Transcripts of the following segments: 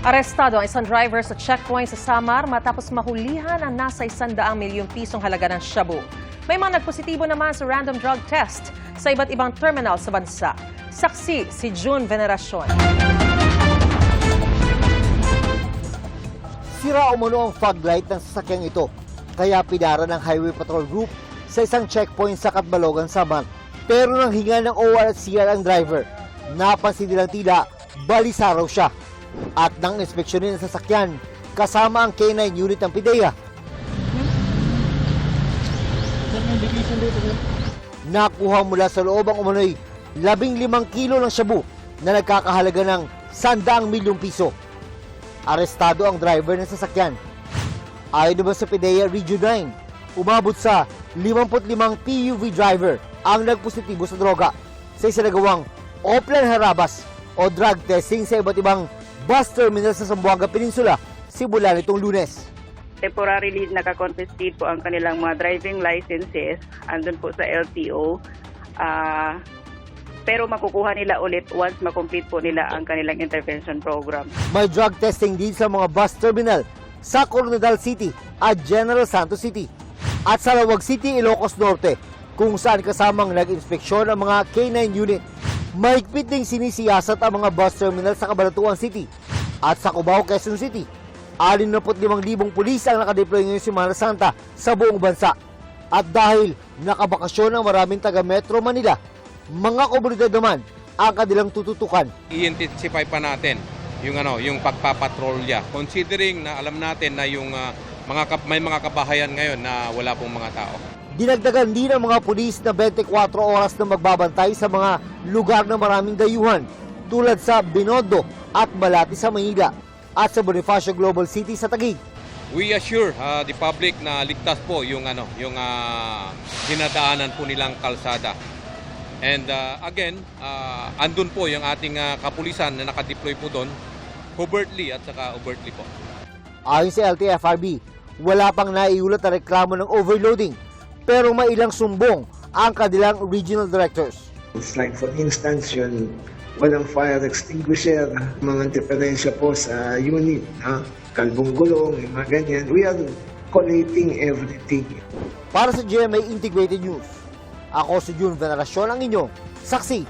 Arestado ang isang driver sa checkpoint sa Samar matapos mahulihan ang nasa 100 milyong pisong halaga ng shabu. May mga nagpositibo naman sa random drug test sa iba't ibang terminal sa bansa. Saksi si June Veneracion. Sira umano ang fog light ng sasakyang ito, kaya pinara ng Highway Patrol Group sa isang checkpoint sa Catbalogan, Samar. Pero nang hinga ng OR at CR ang driver, napansin nilang tila balisa raw siya. At nang inspeksyonin ang sasakyan, kasama ang K9 unit ng PIDEA. Nakuha mula sa loob ang umano'y 15 kilo ng shabu na nagkakahalaga ng 100 milyong piso. Arestado ang driver ng sasakyan. Ayon naman sa PIDEA Region 9, umabot sa 55 PUV driver ang nagpositibo sa droga sa isinagawang Oplan Harabas o drug testing sa iba't ibang bus terminal sa Zamboanga Peninsula simula nitong Lunes. Temporarily nakakonfiscate po ang kanilang mga driving licenses andun po sa LTO. Pero makukuha nila ulit once makomplete po nila ang kanilang intervention program. May drug testing din sa mga bus terminal sa Coronadal City at General Santos City at sa Lawag City, Ilocos Norte kung saan kasamang nag-inspeksyon ang mga K9 unit. Mahigpit ding sinisiyasat ang mga bus terminal sa Cabanatuan City at sa Cubao, Quezon City. 65,000 pulis ang nakadeploy ngayong Semana Santa sa buong bansa. At dahil nakabakasyon ang maraming taga Metro Manila, mga komunidad naman ang kanilang tututukan. I-intensify pa natin yung pagpapatrolya. Considering na alam natin na may mga kabahayan ngayon na wala pong mga tao. Dinagdagan din ang mga pulis na 24 oras na magbabantay sa mga lugar na maraming dayuhan tulad sa Binondo at Malati sa Maynila at sa Bonifacio Global City sa Taguig. We assure the public na ligtas po yung dinadaanan po nilang kalsada. And again, andun po yung ating kapulisan na nakadeploy po doon, covertly at saka overtly po. Ayon sa LTFRB, wala pang naiulat na reklamo ng overloading pero may ilang sumbong ang kanilang regional directors. It's like for instance yun, walang fire extinguisher, mga diferensya po sa unit, kalbong gulong, mga ganyan. We are collating everything. Para sa GMA Integrated News, ako si June Veneracion, ang inyong saksi.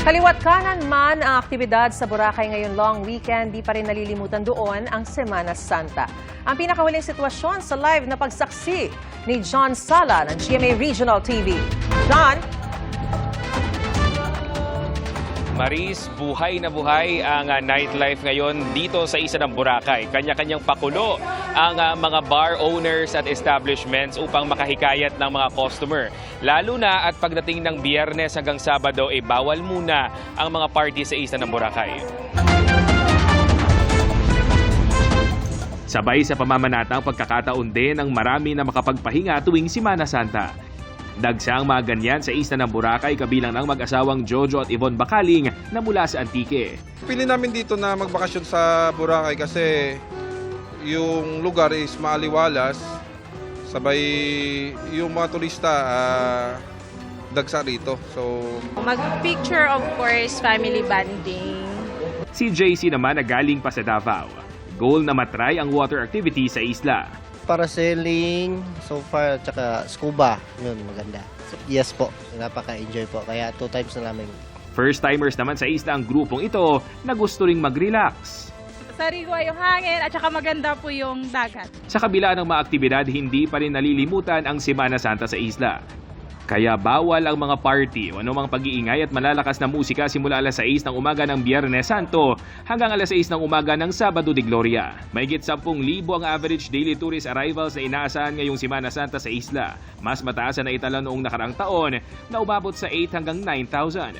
Kaliwat kanan man ang aktibidad sa Boracay ngayon long weekend, di pa rin nalilimutan doon ang Semana Santa. Ang pinakahuling sitwasyon sa live na pagsaksi ni John Sala ng GMA Regional TV. John? Maris, buhay na buhay ang nightlife ngayon dito sa isa ng Boracay. Kanya-kanyang pakulo ang mga bar owners at establishments upang makahikayat ng mga customer. Lalo na at pagdating ng Biyernes hanggang Sabado, bawal muna ang mga party sa isa ng Boracay. Sabay sa pamamanatang pagkakataon din ang marami na makapagpahinga tuwing Semana Santa. Dagsa ang mga ganyan sa isla ng Boracay kabilang ng mag-asawang Jojo at Yvonne Bacaling na mula sa Antique. Pili namin dito na magbakasyon sa Boracay kasi yung lugar is maaliwalas, sabay yung mga turista dagsa rito. So mag-picture, of course, family bonding. Si JC naman na galing pa sa Davao. Goal na matry ang water activity sa isla. Parasailing, so far, tsaka scuba. Yun, maganda. So, yes po, napaka-enjoy po. Kaya 2 times na namin. First-timers naman sa isla ang grupong ito na gusto ring mag-relax. Sariwa yung hangin at saka maganda po yung dagat. Sa kabila ng mga aktibidad, hindi pa rin nalilimutan ang Semana Santa sa isla. Kaya bawal ang mga party o anumang pag-iingay at malalakas na musika simula alas 6 ng umaga ng Biyernes Santo hanggang alas 6 ng umaga ng Sabado de Gloria. Mahigit 10,000 ang average daily tourist arrivals na inaasahan ngayong Semana Santa sa isla. Mas mataas na itala noong nakaraang taon na umabot sa 8 hanggang 9,000.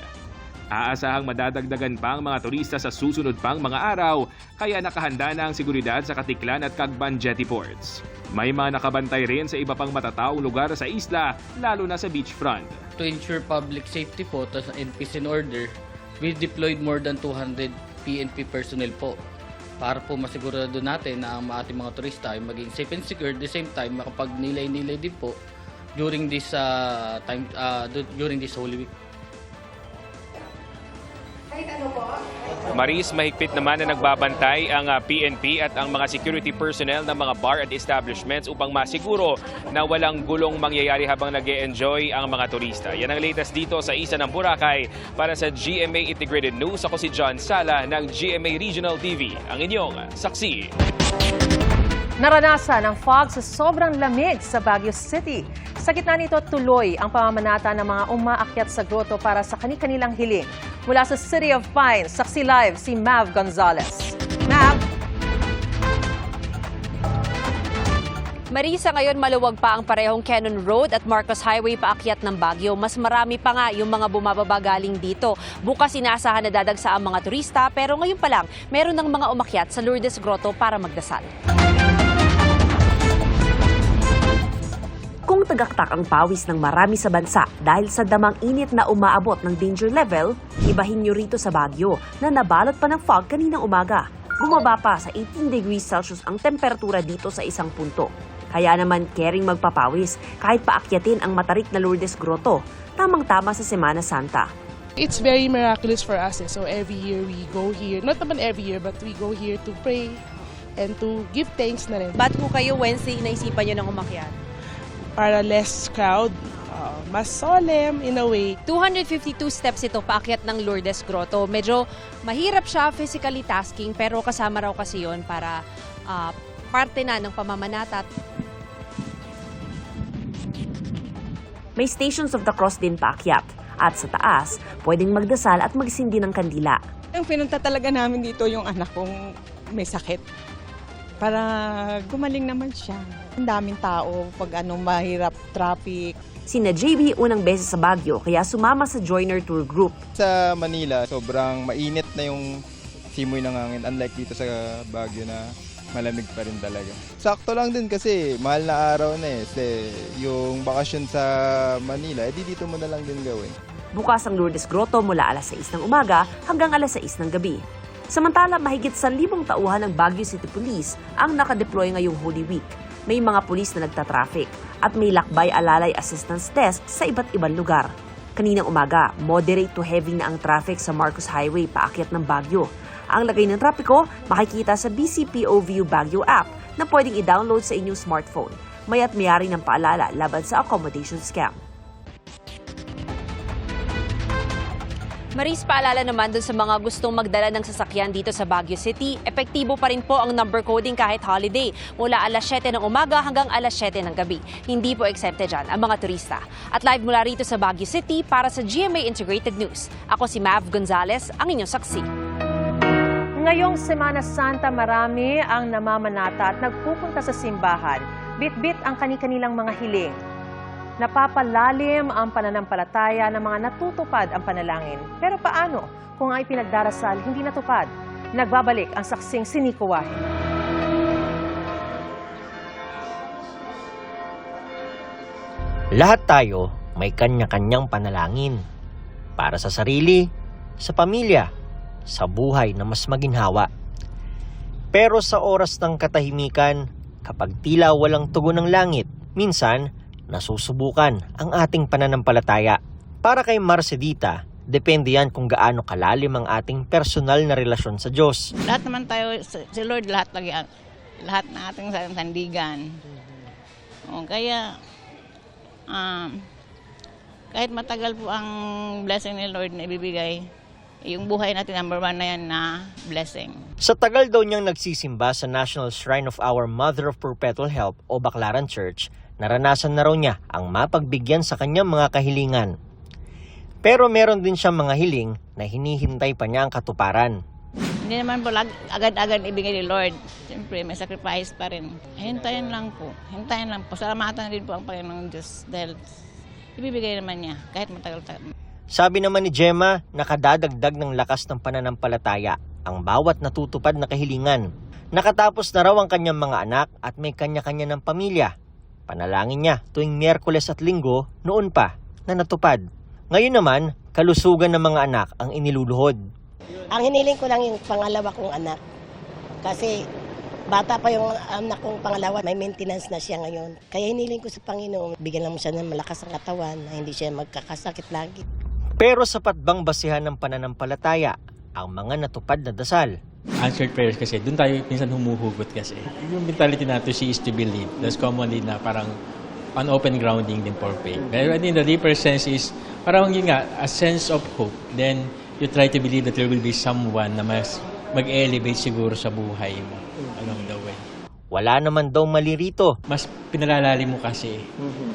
Aasahang madadagdagan pa ang mga turista sa susunod pang mga araw, kaya nakahanda na ang seguridad sa Katiklan at Cagban jetty ports. May mga nakabantay rin sa iba pang matataong lugar sa isla, lalo na sa beachfront. To ensure public safety po and peace and order, we deployed more than 200 PNP personnel po para po masigurado natin na ang ating mga turista ay maging safe and secure. At the same time, makapag-nilay-nilay din po during this during this Holy Week. Maris, mahigpit naman na nagbabantay ang PNP at ang mga security personnel ng mga bar at establishments upang masiguro na walang gulong mangyayari habang nag-e-enjoy ang mga turista. Yan ang latest dito sa isa ng Boracay. Para sa GMA Integrated News, ako si John Sala ng GMA Regional TV, ang inyong saksi. Naranasan ang fog sa sobrang lamig sa Baguio City. Sa gitna nito, tuloy ang pamamanata ng mga umaakyat sa grotto para sa kani-kanilang hiling. Mula sa City of Pines, saksi live si Mav Gonzalez. Mav! Marisa, ngayon maluwag pa ang parehong Cannon Road at Marcos Highway paakyat ng Baguio. Mas marami pa nga yung mga bumababa galing dito. Bukas inaasahan na dadagsa ang mga turista, pero ngayon pa lang, meron ng mga umakyat sa Lourdes Grotto para magdasal. Kung tagaktak ang pawis ng marami sa bansa dahil sa damang init na umaabot ng danger level, ibahin nyo rito sa Baguio na nabalot pa ng fog kaninang umaga. Bumaba pa sa 18 degrees Celsius ang temperatura dito sa isang punto. Kaya naman caring magpapawis kahit paakyatin ang matarik na Lourdes Grotto, tamang-tama sa Semana Santa. It's very miraculous for us. So every year we go here, not naman every year, but we go here to pray and to give thanks na rin. Ba't po kayo Wednesday naisipan nyo ng umakyat? Para less crowd, mas solemn in a way. 252 steps ito paakyat ng Lourdes Grotto. Medyo mahirap siya physically tasking, pero kasama raw kasi yun para parte na ng pamamanata. May Stations of the Cross din paakyat. At sa taas, pwedeng magdasal at magsindi ng kandila. Ang pinunta talaga namin dito yung anak kong may sakit. Para gumaling naman siya. Ang daming tao pag mahirap traffic. Sina JB unang beses sa Baguio kaya sumama sa Joiner Tour Group. Sa Manila, sobrang mainit na yung simoy ng hangin. Unlike dito sa Baguio na malamig pa rin talaga. Sakto lang din kasi mahal na araw na eh. Kasi yung bakasyon sa Manila, edi dito mo na lang din gawin. Bukas ang Lourdes Grotto mula alas 6 ng umaga hanggang alas 6 ng gabi. Samantala, mahigit 1,000 tauhan ng Baguio City Police ang nakadeploy ngayong Holy Week. May mga pulis na nagtatraffic at may lakbay alalay assistance desk sa iba't ibang lugar. Kaninang umaga, moderate to heavy na ang traffic sa Marcos Highway paakyat ng Baguio. Ang lagay ng trapiko makikita sa BCPO View Baguio app na pwedeng i-download sa inyong smartphone. Maya't mayari ng paalala laban sa accommodation scam. Maris, paalala naman dun sa mga gustong magdala ng sasakyan dito sa Baguio City, epektibo pa rin po ang number coding kahit holiday, mula alas 7 ng umaga hanggang alas 7 ng gabi. Hindi po exempted dyan ang mga turista. At live mula rito sa Baguio City para sa GMA Integrated News. Ako si Mav Gonzalez, ang inyong saksi. Ngayong Semana Santa, marami ang namamanata at nagpupunta sa simbahan. Bit-bit ang kani-kanilang mga hiling. Napapalalim ang pananampalataya ng mga natutupad ang panalangin. Pero paano kung ang ipinagdarasal hindi natupad? Nagbabalik ang saksing si Nico Wahe. Lahat tayo may kanya-kanyang panalangin. Para sa sarili, sa pamilya, sa buhay na mas maginhawa. Pero sa oras ng katahimikan, kapag tila walang tugon ng langit, minsan, nasusubukan ang ating pananampalataya. Para kay Marcedita, depende yan kung gaano kalalim ang ating personal na relasyon sa Diyos. Lahat naman tayo, si Lord, lahat ng ating sandigan. Kaya, kahit matagal po ang blessing ni Lord na ibibigay, yung buhay natin, number 1 na yan na blessing. Sa tagal daw niyang nagsisimba sa National Shrine of Our Mother of Perpetual Help o Baclaran Church, naranasan na raw niya ang mapagbigyan sa kanyang mga kahilingan. Pero meron din siyang mga hiling na hinihintay pa niya ang katuparan. Hindi naman po agad-agad ibigay ni Lord. Siyempre, may sacrifice pa rin. Hintayin lang po. Salamatan din po ang Panginoong Diyos dahil ibibigay naman niya kahit matagal-tagal. Sabi naman ni Gemma, nakadadagdag ng lakas ng pananampalataya ang bawat natutupad na kahilingan. Nakatapos na raw ang kanyang mga anak at may kanya-kanya ng pamilya. Panalangin niya tuwing Miyerkules at Linggo noon pa na natupad. Ngayon naman, kalusugan ng mga anak ang iniluluhod. Ang hiniling ko lang yung pangalawa kong anak. Kasi bata pa yung anak kong pangalawa, may maintenance na siya ngayon. Kaya hiniling ko sa Panginoon, bigyan lang mo siya ng malakas ang katawan na hindi siya magkakasakit lagi. Pero sapat bang basihan ng pananampalataya ang mga natupad na dasal. Answered prayers kasi, doon tayo minsan humuhugot kasi. Yung mentality natin, she is to believe. That's commonly na parang on open grounding din for faith. Pero I think the deeper sense is, parang yun nga, a sense of hope. Then, you try to believe that there will be someone na mas mag-elevate siguro sa buhay mo along the way. Wala naman daw mali rito. Mas pinalalalim mo kasi.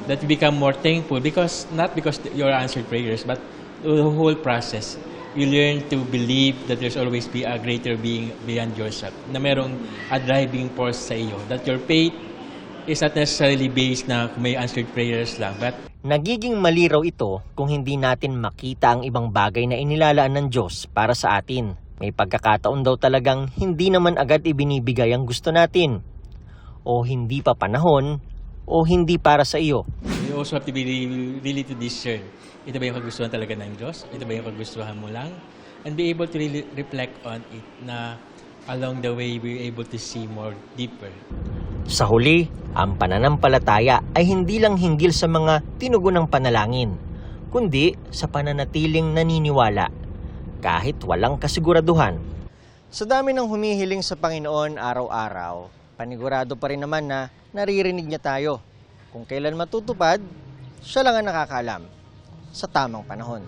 That you become more thankful because, not because your answered prayers, but the whole process. You learn to believe that there's always be a greater being beyond yourself. Na merong a driving force sa iyo. That your faith is not necessarily based na kung may answered prayers lang. But nagiging mali raw ito kung hindi natin makita ang ibang bagay na inilalaan ng Diyos para sa atin. May pagkakataon daw talagang hindi naman agad ibinibigay ang gusto natin. O hindi pa panahon, o hindi para sa iyo. You also have to be really to discern. Ito ba yung kagustuhan talaga ng Diyos? Ito ba yung kagustuhan mo lang? And be able to really reflect on it na along the way we're able to see more deeper. Sa huli, ang pananampalataya ay hindi lang hinggil sa mga tinugunang panalangin, kundi sa pananatiling naniniwala, kahit walang kasiguraduhan. Sa dami ng humihiling sa Panginoon araw-araw, panigurado pa rin naman na naririnig niya tayo. Kung kailan matutupad, siya lang ang nakakaalam sa tamang panahon.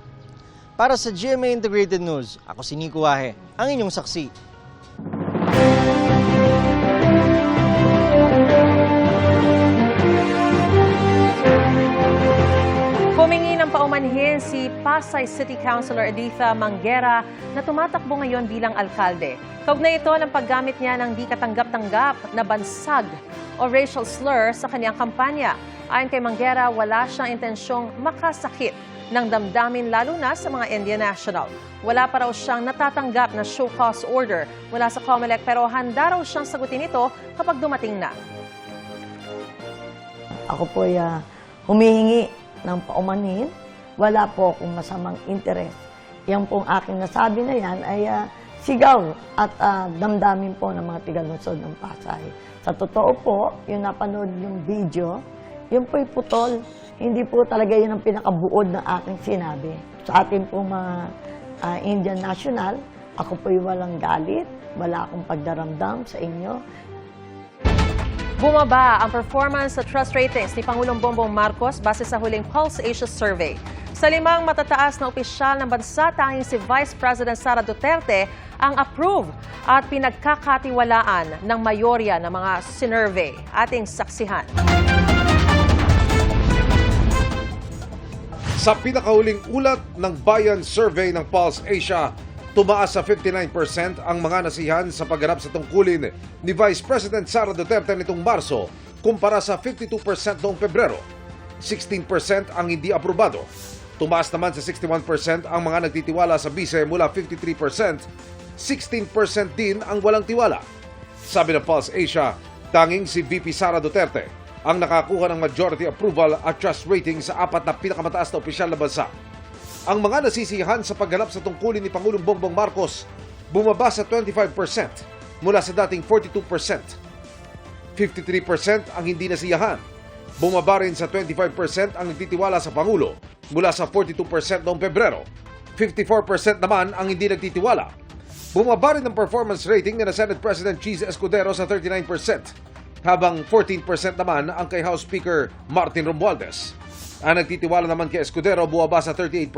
Para sa GMA Integrated News, ako si Nico Wahe, ang inyong saksi. Humingi ng paumanhin si Pasay City Councilor Editha Manguera na tumatakbo ngayon bilang alkalde. Kaugnay ito ng paggamit niya ng di katanggap-tanggap na bansag o racial slur sa kanyang kampanya. Ayon kay Manguera, wala siyang intensyong makasakit ng damdamin lalo na sa mga Indian National. Wala pa raw siyang natatanggap na show cause order mula sa COMELEC pero handa raw siyang sagutin ito kapag dumating na. Ako po ay humihingi ng paumanhin. Wala po akong masamang interes. Yan pong aking nasabi na yan ay sigaw at damdamin po ng mga tiga-lungsod ng Pasay. Sa totoo po, yung napanood yung video, yun po'y putol. Hindi po talaga yun ang pinakabuod ng aking sinabi. Sa ating pong mga Indian National, ako po'y walang galit, wala akong pagdaramdam sa inyo. Bumaba ang performance sa trust ratings ni Pangulong Bongbong Marcos base sa huling Pulse Asia Survey. Sa 5 matataas na opisyal ng bansa, tanging si Vice President Sara Duterte ang approve at pinagkakatiwalaan ng mayorya ng mga sinurvey. Ating saksihan. Sa pinakahuling ulat ng Bayan Survey ng Pulse Asia, tumaas sa 59% ang mga nasihan sa pagganap sa tungkulin ni Vice President Sara Duterte nitong Marso kumpara sa 52% noong Pebrero. 16% ang hindi aprobado. Tumaas naman sa 61% ang mga nagtitiwala sa bise mula 53%. 16% din ang walang tiwala. Sabi ng Pulse Asia, tanging si VP Sara Duterte ang nakakuha ng majority approval at trust rating sa 4 na pinakamataas na opisyal na bansa. Ang mga nasisiyahan sa pagganap sa tungkulin ni Pangulong Bongbong Marcos bumaba sa 25% mula sa dating 42%. 53% ang hindi nasiyahan. Bumaba rin sa 25% ang nagtitiwala sa Pangulo mula sa 42% noong Pebrero. 54% naman ang hindi nagtitiwala. Bumaba rin ang performance rating ni Senate President Cheese Escudero sa 39%. Habang 14% naman ang kay House Speaker Martin Romualdez. Ang nagtitiwala naman kay Escudero bumaba sa 38%,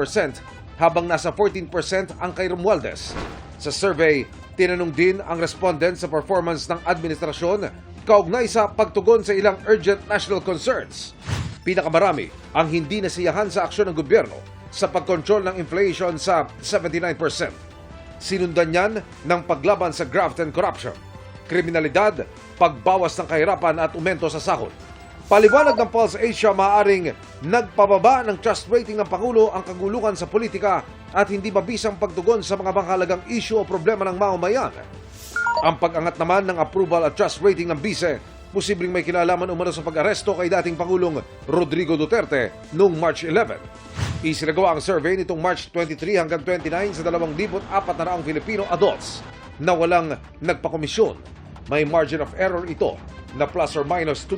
habang nasa 14% ang kay Romualdez. Sa survey, tinanong din ang respondent sa performance ng administrasyon kaugnay sa pagtugon sa ilang urgent national concerns. Pinakamarami ang hindi nasiyahan sa aksyon ng gobyerno sa pagkontrol ng inflation sa 79%. Sinundan niyan ng paglaban sa graft and corruption, kriminalidad, pagbawas ng kahirapan at aumento sa sahod. Paliwanag ng Pulse Asia, maaaring nagpababa ng trust rating ng Pangulo ang kaguluhan sa politika at hindi mabisang pagtugon sa mga mahalagang issue o problema ng mamamayan. Ang pag-angat naman ng approval at trust rating ng bise, posibleng may kinalaman umano sa pag-aresto kay dating Pangulong Rodrigo Duterte noong March 11. Isinagawa ang survey nitong March 23 hanggang 29 sa 2,400 Filipino adults na walang nagpakomisyon. May margin of error ito na plus or minus 2%.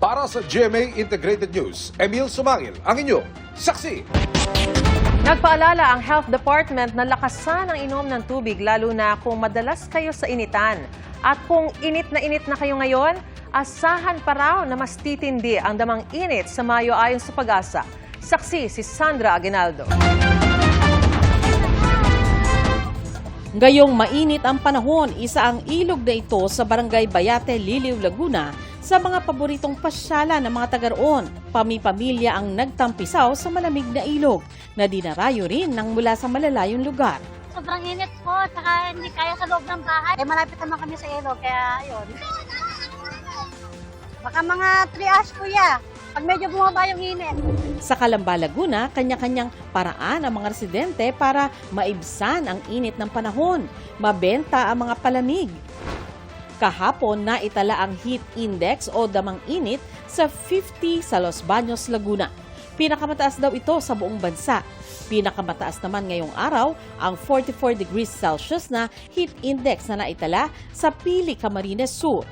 Para sa GMA Integrated News, Emil Sumangil, ang inyong saksi. Nagpaalala ang Health Department na lakasan ang inom ng tubig lalo na kung madalas kayo sa initan. At kung init na kayo ngayon, asahan pa raw na mas titindi ang damang init sa Mayo ayon sa Pag-asa. Saksi si Sandra Aguinaldo. Ngayong mainit ang panahon, isa ang ilog na ito sa Barangay Bayate, Liliw, Laguna sa mga paboritong pasyala ng mga taga-roon. Pami-pamilya ang nagtampisaw sa malamig na ilog na dinarayo rin ng mula sa malalayong lugar. Sobrang init po, saka hindi kaya sa loob ng bahay. Malapit naman kami sa ilog, kaya ayun. Baka mga 3 hours kuya, pag medyo bumaba yung init. Sa Calamba, Laguna, kanya-kanyang paraan ang mga residente para maibsan ang init ng panahon, mabenta ang mga palamig. Kahapon, naitala ang heat index o damang init sa 50 sa Los Baños, Laguna. Pinakamataas daw ito sa buong bansa. Pinakamataas naman ngayong araw ang 44 degrees Celsius na heat index na naitala sa Pili, Camarines Sur.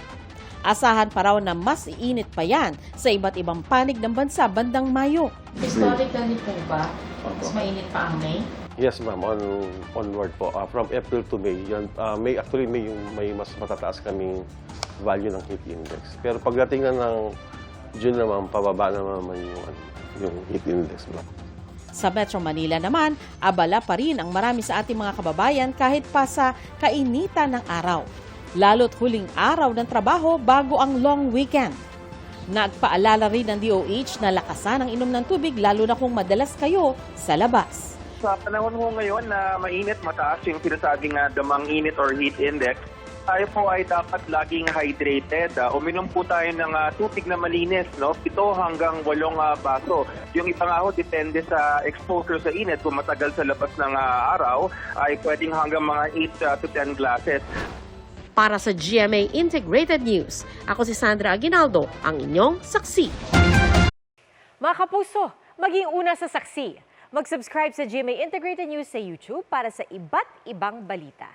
Asahan pa raw na mas iinit pa yan sa iba't ibang panig ng bansa bandang Mayo. Historically po ba, mas mainit pa ang May? Yes, ma'am. Onward po. From April to May. Yan, May yung may mas matataas kaming value ng heat index. Pero pagdating na ng June naman, pababa naman yung heat index, ma'am. Sa Metro Manila naman, abala pa rin ang marami sa ating mga kababayan kahit pa sa kainitan ng araw. Lalo't huling araw ng trabaho bago ang long weekend. Nagpaalala rin ng DOH na lakasan ang inom ng tubig lalo na kung madalas kayo sa labas. Sa panahon ho ngayon na mainit, mataas yung sinasabing damang init or heat index, tayo po ay dapat laging hydrated. Uminom po tayo ng tubig na malinis, no? 7 hanggang 8 baso. Yung iba nga ho, depende sa exposure sa init. Kung matagal sa labas ng araw, ay pwedeng hanggang mga 8 to 10 glasses. Para sa GMA Integrated News, ako si Sandra Aguinaldo, ang inyong saksi. Mga kapuso, maging una sa saksi. Mag-subscribe sa GMA Integrated News sa YouTube para sa iba't ibang balita.